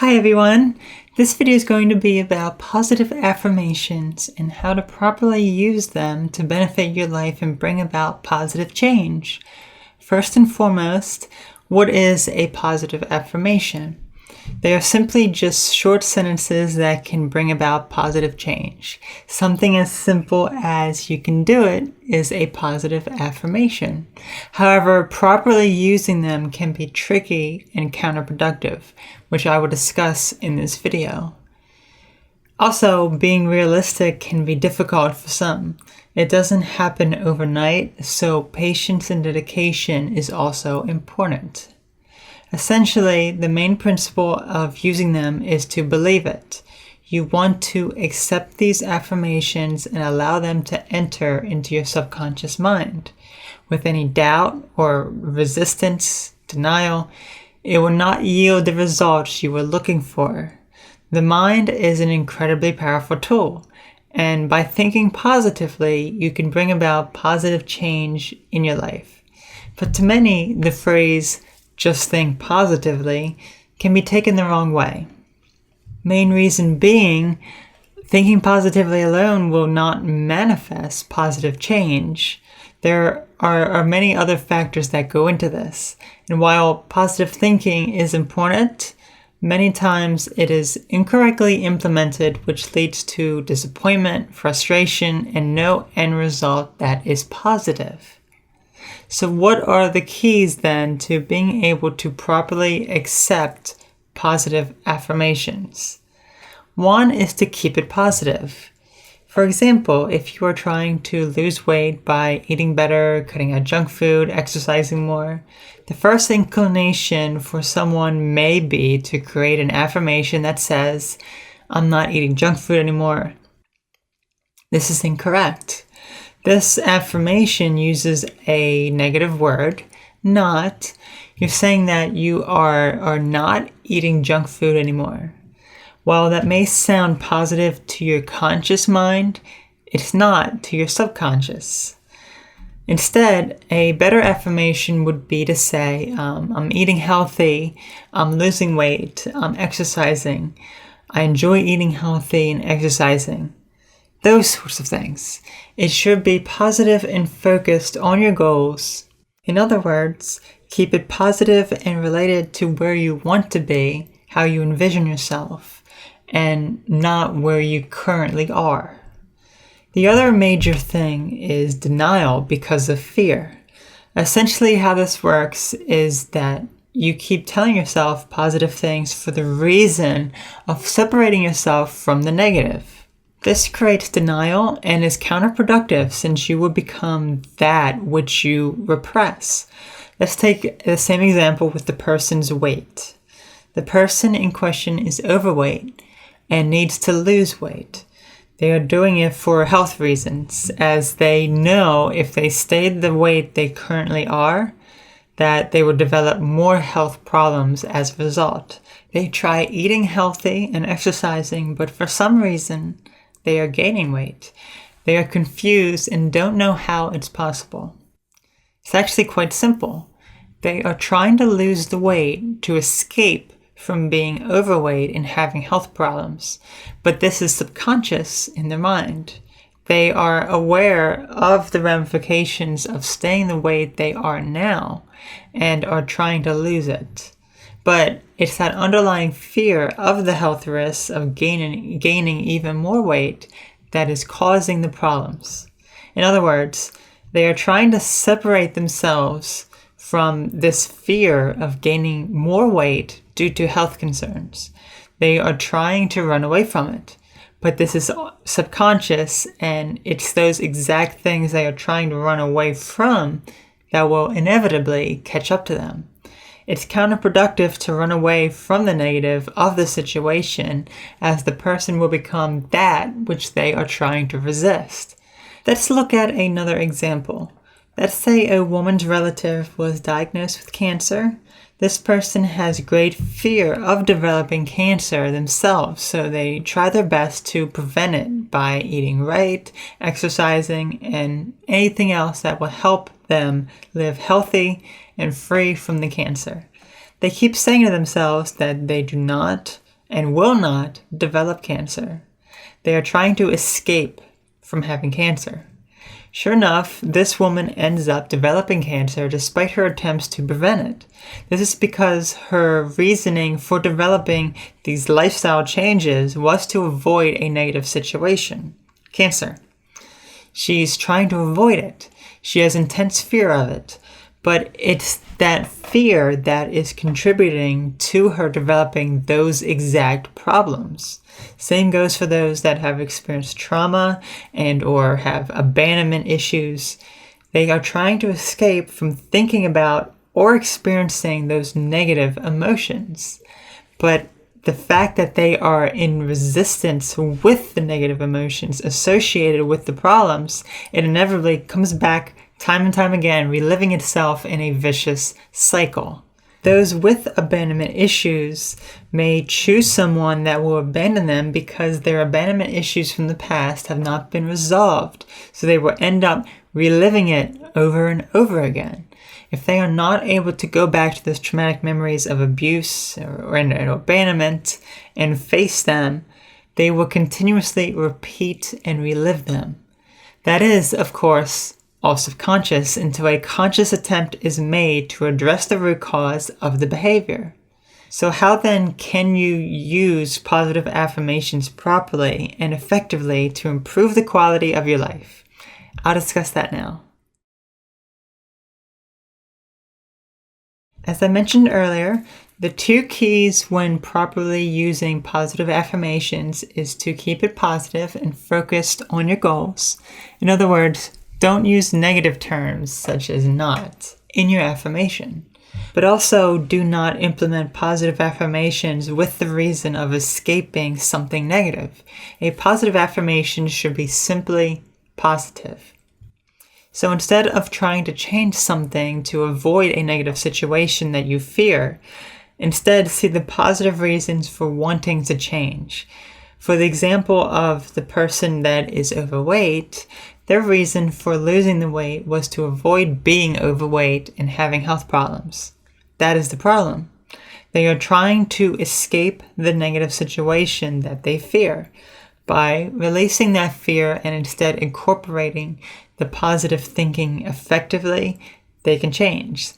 Hi everyone! This video is going to be about positive affirmations and how to properly use them to benefit your life and bring about positive change. First and foremost, what is a positive affirmation? They are simply just short sentences that can bring about positive change. Something as simple as "you can do it" is a positive affirmation. However, properly using them can be tricky and counterproductive, which I will discuss in this video. Also, being realistic can be difficult for some. It doesn't happen overnight, so patience and dedication is also important. Essentially, the main principle of using them is to believe it. You want to accept these affirmations and allow them to enter into your subconscious mind. With any doubt or resistance, denial, it will not yield the results you were looking for. The mind is an incredibly powerful tool, and by thinking positively, you can bring about positive change in your life. But to many, the phrase "just think positively" can be taken the wrong way. Main reason being, thinking positively alone will not manifest positive change. There are many other factors that go into this, and while positive thinking is important, many times it is incorrectly implemented, which leads to disappointment, frustration, and no end result that is positive. So what are the keys then to being able to properly accept positive affirmations? One is to keep it positive. For example, if you are trying to lose weight by eating better, cutting out junk food, exercising more, the first inclination for someone may be to create an affirmation that says, "I'm not eating junk food anymore." This is incorrect. This affirmation uses a negative word, not. You're saying that you are not eating junk food anymore. While that may sound positive to your conscious mind, it's not to your subconscious. Instead, a better affirmation would be to say, "I'm eating healthy, I'm losing weight, I'm exercising, I enjoy eating healthy and exercising." Those sorts of things. It should be positive and focused on your goals. In other words, keep it positive and related to where you want to be, how you envision yourself, and not where you currently are. The other major thing is denial because of fear. Essentially, how this works is that you keep telling yourself positive things for the reason of separating yourself from the negative. This creates denial and is counterproductive since you will become that which you repress. Let's take the same example with the person's weight. The person in question is overweight and needs to lose weight. They are doing it for health reasons, as they know if they stayed the weight they currently are, that they will develop more health problems as a result. They try eating healthy and exercising, but for some reason, they are gaining weight. They are confused and don't know how it's possible. It's actually quite simple. They are trying to lose the weight to escape from being overweight and having health problems, but this is subconscious in their mind. They are aware of the ramifications of staying the weight they are now and are trying to lose it. But it's that underlying fear of the health risks of gaining even more weight that is causing the problems. In other words, they are trying to separate themselves from this fear of gaining more weight due to health concerns. They are trying to run away from it. But this is subconscious, and it's those exact things they are trying to run away from that will inevitably catch up to them. It's counterproductive to run away from the negative of the situation, as the person will become that which they are trying to resist. Let's look at another example. Let's say a woman's relative was diagnosed with cancer. This person has great fear of developing cancer themselves, so they try their best to prevent it by eating right, exercising, and anything else that will help them live healthy and free from the cancer. They keep saying to themselves that they do not and will not develop cancer. They are trying to escape from having cancer. Sure enough, this woman ends up developing cancer despite her attempts to prevent it. This is because her reasoning for developing these lifestyle changes was to avoid a negative situation, cancer. She's trying to avoid it. She has intense fear of it. But it's that fear that is contributing to her developing those exact problems. Same goes for those that have experienced trauma and or have abandonment issues. They are trying to escape from thinking about or experiencing those negative emotions. But the fact that they are in resistance with the negative emotions associated with the problems, it inevitably comes back time and time again, reliving itself in a vicious cycle. Those with abandonment issues may choose someone that will abandon them because their abandonment issues from the past have not been resolved, so they will end up reliving it over and over again. If they are not able to go back to those traumatic memories of abuse or abandonment and face them, they will continuously repeat and relive them. That is, of course, all subconscious until a conscious attempt is made to address the root cause of the behavior. So how then can you use positive affirmations properly and effectively to improve the quality of your life? I'll discuss that now. As I mentioned earlier, the two keys when properly using positive affirmations is to keep it positive and focused on your goals. In other words, don't use negative terms such as not in your affirmation. But also do not implement positive affirmations with the reason of escaping something negative. A positive affirmation should be simply positive. So instead of trying to change something to avoid a negative situation that you fear, instead see the positive reasons for wanting to change. For the example of the person that is overweight, their reason for losing the weight was to avoid being overweight and having health problems. That is the problem. They are trying to escape the negative situation that they fear. By releasing that fear and instead incorporating the positive thinking effectively, they can change.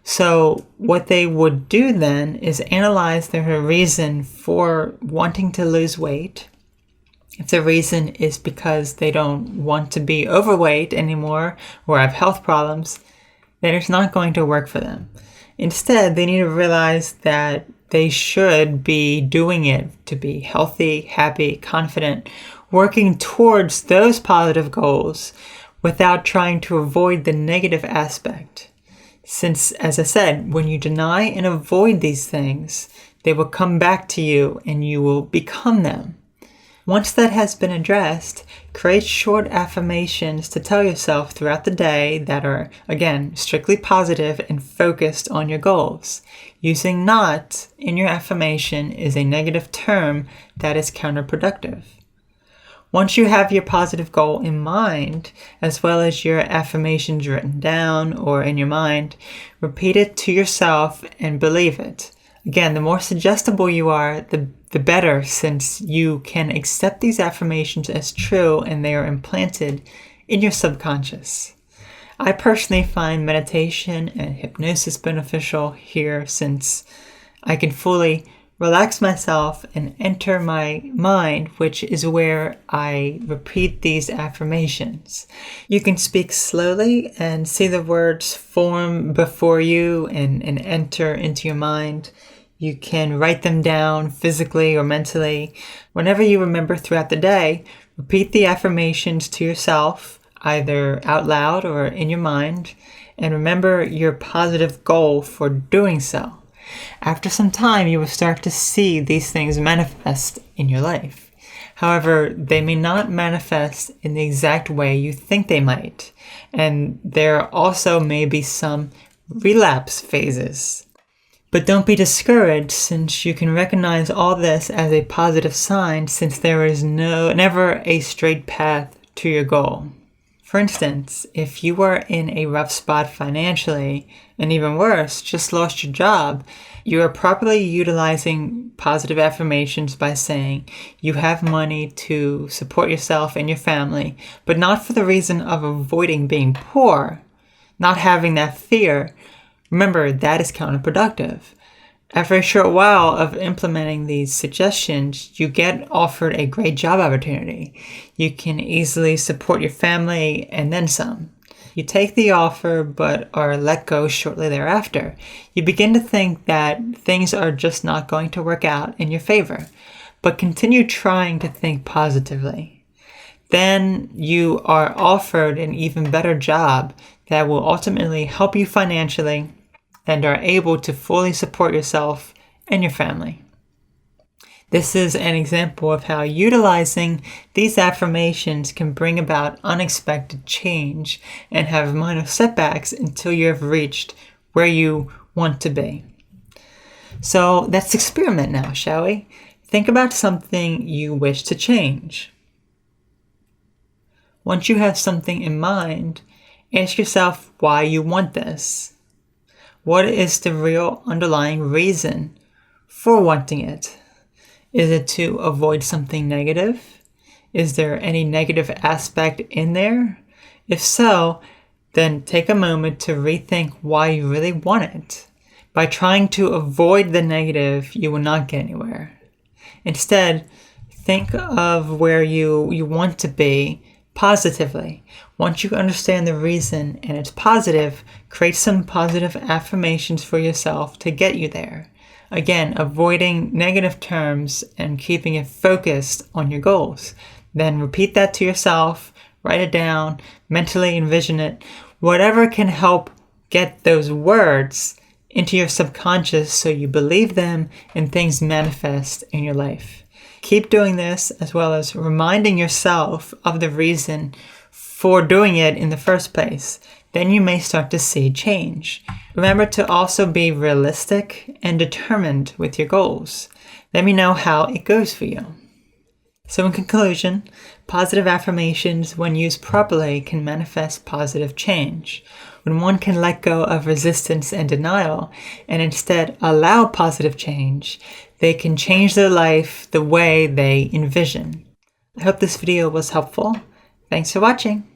So what they would do then is analyze their reason for wanting to lose weight. If the reason is because they don't want to be overweight anymore or have health problems, then it's not going to work for them. Instead, they need to realize that they should be doing it to be healthy, happy, confident, working towards those positive goals without trying to avoid the negative aspect. Since, as I said, when you deny and avoid these things, they will come back to you and you will become them. Once that has been addressed, create short affirmations to tell yourself throughout the day that are, again, strictly positive and focused on your goals. Using not in your affirmation is a negative term that is counterproductive. Once you have your positive goal in mind, as well as your affirmations written down or in your mind, repeat it to yourself and believe it. Again, the more suggestible you are, the better, since you can accept these affirmations as true and they are implanted in your subconscious. I personally find meditation and hypnosis beneficial here, since I can fully relax myself and enter my mind, which is where I repeat these affirmations. You can speak slowly and see the words form before you and enter into your mind. You can write them down physically or mentally. Whenever you remember throughout the day, repeat the affirmations to yourself, either out loud or in your mind, and remember your positive goal for doing so. After some time, you will start to see these things manifest in your life. However, they may not manifest in the exact way you think they might, and there also may be some relapse phases. But don't be discouraged, since you can recognize all this as a positive sign, since there is never a straight path to your goal. For instance, if you were in a rough spot financially, and even worse, just lost your job, you are properly utilizing positive affirmations by saying you have money to support yourself and your family, but not for the reason of avoiding being poor, not having that fear. Remember, that is counterproductive. After a short while of implementing these suggestions, you get offered a great job opportunity. You can easily support your family and then some. You take the offer but are let go shortly thereafter. You begin to think that things are just not going to work out in your favor, but continue trying to think positively. Then you are offered an even better job that will ultimately help you financially and are able to fully support yourself and your family. This is an example of how utilizing these affirmations can bring about unexpected change and have minor setbacks until you have reached where you want to be. So let's experiment now, shall we? Think about something you wish to change. Once you have something in mind, ask yourself why you want this. What is the real underlying reason for wanting it? Is it to avoid something negative? Is there any negative aspect in there? If so, then take a moment to rethink why you really want it. By trying to avoid the negative, you will not get anywhere. Instead, think of where you want to be positively. Once you understand the reason and it's positive, create some positive affirmations for yourself to get you there. Again, avoiding negative terms and keeping it focused on your goals. Then repeat that to yourself, write it down, mentally envision it. Whatever can help get those words into your subconscious so you believe them and things manifest in your life. Keep doing this as well as reminding yourself of the reason for doing it in the first place. Then you may start to see change. Remember to also be realistic and determined with your goals. Let me know how it goes for you. So in conclusion, positive affirmations, when used properly, can manifest positive change. When one can let go of resistance and denial and instead allow positive change, they can change their life the way they envision. I hope this video was helpful. Thanks for watching.